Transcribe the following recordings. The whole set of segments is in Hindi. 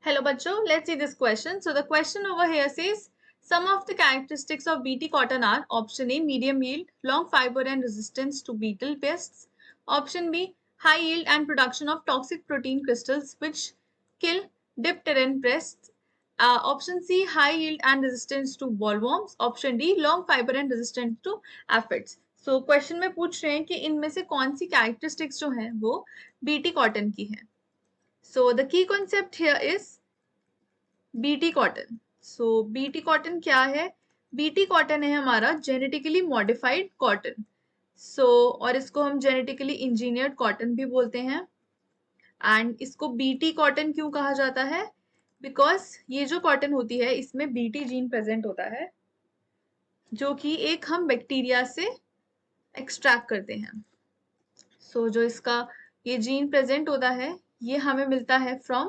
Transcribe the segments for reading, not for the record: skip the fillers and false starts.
Hello bachcho, let's see this question. So the question over here says some of the characteristics of BT cotton are option A medium yield, long fiber and resistance to beetle pests. Option B high yield and production of toxic protein crystals which kill dipteran pests. Option C high yield and resistance to bollworms. Option D long fiber and resistance to aphids. So question में पूछ रहे हैं कि इनमें से कौन सी कैरेक्टरिस्टिक्स जो हैं वो बीटी कॉटन की हैं. So the key concept here is BT cotton. So BT cotton क्या है? बीटी कॉटन है हमारा जेनेटिकली मॉडिफाइड कॉटन. सो और इसको हम जेनेटिकली इंजीनियर्ड कॉटन भी बोलते हैं. एंड इसको बीटी कॉटन क्यों कहा जाता है? बिकॉज ये जो कॉटन होती है इसमें बीटी जीन प्रेजेंट होता है जो कि एक हम बैक्टीरिया से एक्सट्रैक्ट करते हैं. सो जो इसका ये जीन प्रेजेंट होता है ये हमें मिलता है फ्रॉम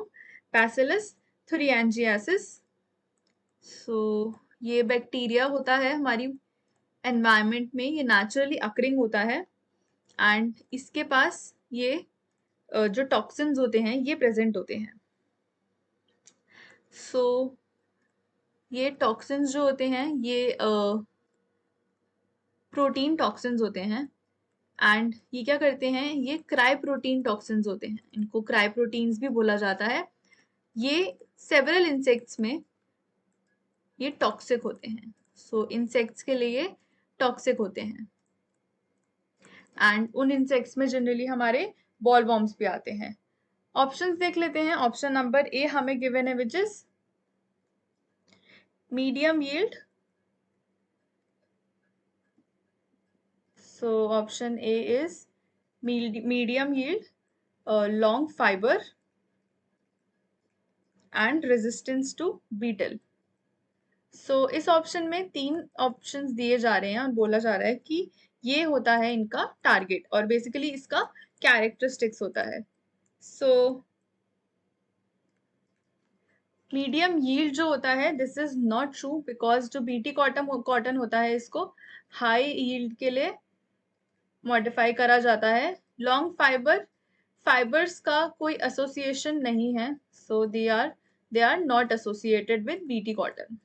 बैसिलस थुरियांजियासिस. सो ये बैक्टीरिया होता है हमारी एनवायरनमेंट में, ये नेचुरली अकरिंग होता है एंड इसके पास ये जो टॉक्सिन्स होते हैं ये प्रेजेंट होते हैं. सो ये टॉक्सिन्स जो होते हैं ये प्रोटीन टॉक्सिन्स होते हैं एंड ये क्या करते हैं, ये क्राई प्रोटीन टॉक्सिन्स होते हैं. इनको क्राई प्रोटीन्स भी बोला जाता है. ये सेवरल इंसेक्ट्स में ये टॉक्सिक होते हैं. सो इंसेक्ट्स के लिए टॉक्सिक होते हैं एंड उन इंसेक्ट्स में जनरली हमारे बॉल वॉर्म्स भी आते हैं. ऑप्शंस देख लेते हैं. ऑप्शन नंबर ए हमें गिवन है which is medium yield. So option A is medium yield, long fibre and resistance to beetle. So इस ऑप्शन में 3 ऑप्शंस दिए जा रहे हैं और बोला जा रहा है कि ये होता है इनका टारगेट और बेसिकली इसका कैरेक्टरिस्टिक्स होता है. सो मीडियम यील्ड जो होता है this is not true because जो बीटी कॉटन होता है इसको हाई यील्ड के लिए मॉडिफाई करा जाता है. लॉन्ग फाइबर्स का कोई एसोसिएशन नहीं है. So they are not associated with BT cotton.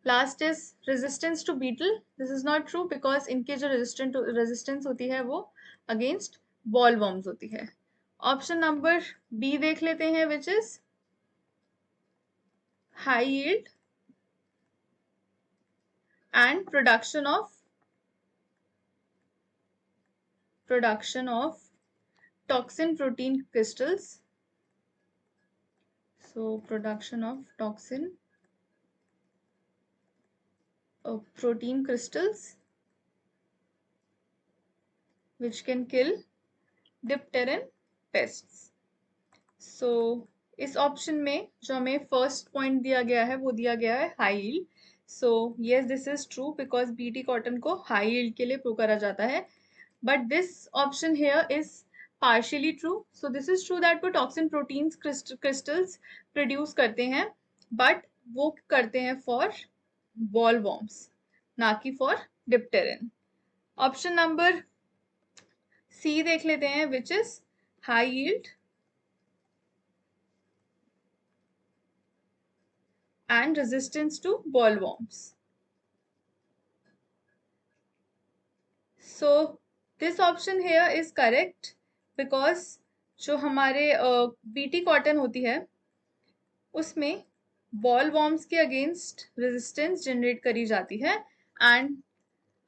Last is resistance to beetle. This is not true because इनके जो रेजिस्टेंस होती है वो अगेंस्ट बॉल वर्म्स होती है. ऑप्शन नंबर बी देख लेते हैं which is high yield and production of toxin protein crystals. So production of toxin protein crystals which can kill dipteran pests. So इस ऑप्शन में जो हमें फर्स्ट पॉइंट दिया गया है वो दिया गया है high yield. So yes this is true because BT cotton को हाई यील्ड के लिए प्रूव करा जाता है. But this option here is partially true. So this is true that वो टॉक्सिन प्रोटीन्स क्रिस्टल्स प्रोड्यूस करते हैं बट वो करते हैं फॉर बॉल वॉर्म्स ना कि फॉर डिप्टेरन. ऑप्शन नंबर सी देख लेते हैं which is high yield and resistance to bollworms. So this option here is correct because जो हमारे बीटी कॉटन होती है उसमें बॉल वॉर्म्स के अगेंस्ट रेजिस्टेंस जनरेट करी जाती है एंड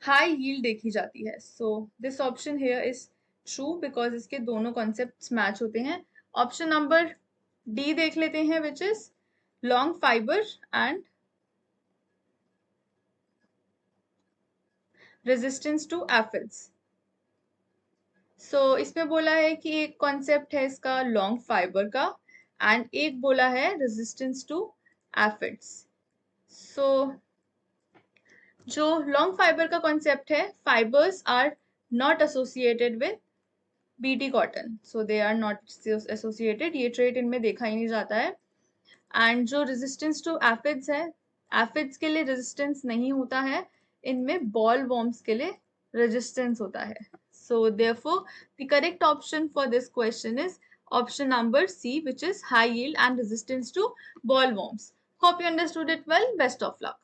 हाई यील्ड देखी जाती है. So this option here is true because इसके दोनों कॉन्सेप्ट्स मैच होते हैं. ऑप्शन नंबर डी देख लेते हैं which is long fiber and resistance to aphids. So इसमें बोला है कि एक कॉन्सेप्ट है इसका long fiber का एंड एक बोला है resistance to aphids. So जो long fiber का कॉन्सेप्ट है, fibers are not associated with BT cotton. So they are not associated. ये trait इनमें देखा ही नहीं जाता है. एंड जो रेजिस्टेंस टू एफिड्स है, एफिड्स के लिए रेजिस्टेंस नहीं होता है, इनमें बॉल वॉर्म्स के लिए रेजिस्टेंस होता है. So therefore the correct option for this question is option number C, which is high yield and resistance to bollworms. Hope you understood it well. Best of luck.